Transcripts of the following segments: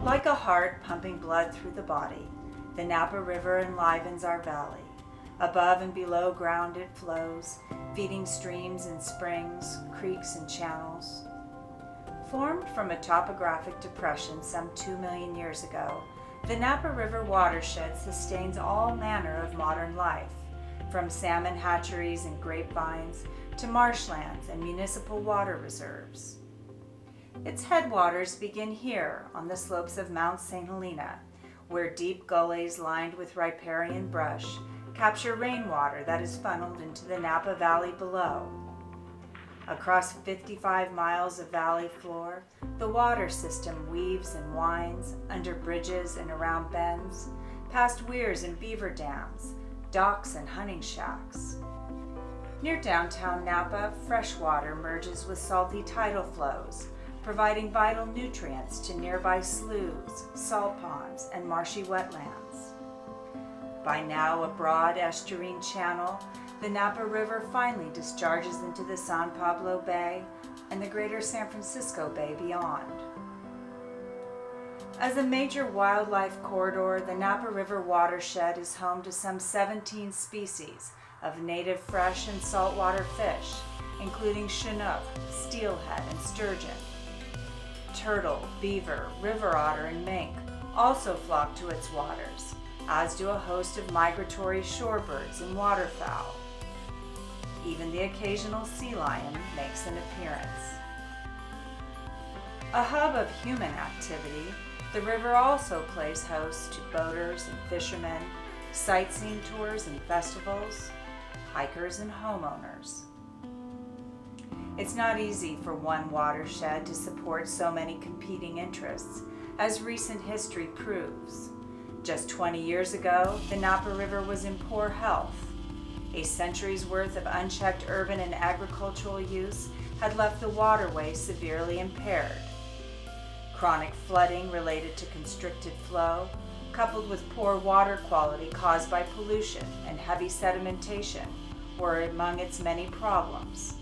Like a heart pumping blood through the body, the Napa River enlivens our valley. Above and below ground it flows, feeding streams and springs, creeks and channels. Formed from a topographic depression some 2 million years ago, the Napa River watershed sustains all manner of modern life, from salmon hatcheries and grapevines to marshlands and municipal water reserves. Its headwaters begin here on the slopes of Mount St. Helena, where deep gullies lined with riparian brush capture rainwater that is funneled into the Napa Valley below. Across 55 miles of valley floor, the water system weaves and winds under bridges and around bends, past weirs and beaver dams, docks and hunting shacks. Near downtown Napa, fresh water merges with salty tidal flows, providing vital nutrients to nearby sloughs, salt ponds, and marshy wetlands. By now a broad estuarine channel, the Napa River finally discharges into the San Pablo Bay and the greater San Francisco Bay beyond. As a major wildlife corridor, the Napa River watershed is home to some 17 species of native fresh and saltwater fish, including chinook, steelhead, and sturgeon. Turtle, beaver, river otter, and mink also flock to its waters, as do a host of migratory shorebirds and waterfowl. Even the occasional sea lion makes an appearance. A hub of human activity, the river also plays host to boaters and fishermen, sightseeing tours and festivals, hikers and homeowners. It's not easy for one watershed to support so many competing interests, as recent history proves. Just 20 years ago, the Napa River was in poor health. A century's worth of unchecked urban and agricultural use had left the waterway severely impaired. Chronic flooding related to constricted flow, coupled with poor water quality caused by pollution and heavy sedimentation, were among its many problems.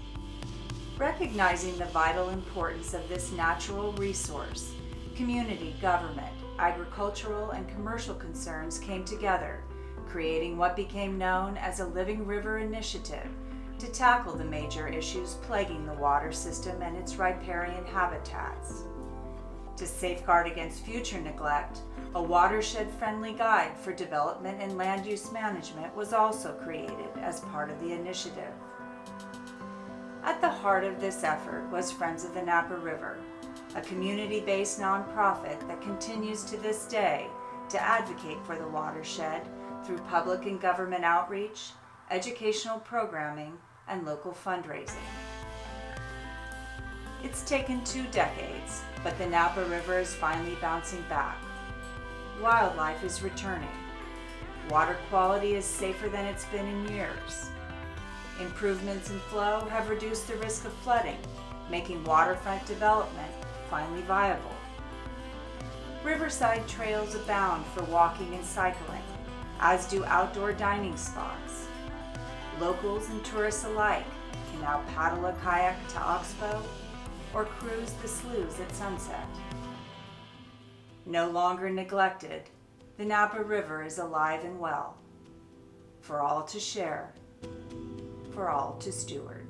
Recognizing the vital importance of this natural resource, community, government, agricultural, and commercial concerns came together, creating what became known as a Living River Initiative to tackle the major issues plaguing the water system and its riparian habitats. To safeguard against future neglect, a watershed-friendly guide for development and land use management was also created as part of the initiative. At the heart of this effort was Friends of the Napa River, a community-based nonprofit that continues to this day to advocate for the watershed through public and government outreach, educational programming, and local fundraising. It's taken 2 decades, but the Napa River is finally bouncing back. Wildlife is returning. Water quality is safer than it's been in years. Improvements in flow have reduced the risk of flooding, making waterfront development finally viable. Riverside trails abound for walking and cycling, as do outdoor dining spots. Locals and tourists alike can now paddle a kayak to Oxbow or cruise the sloughs at sunset. No longer neglected, the Napa River is alive and well, for all to share, for all to steward.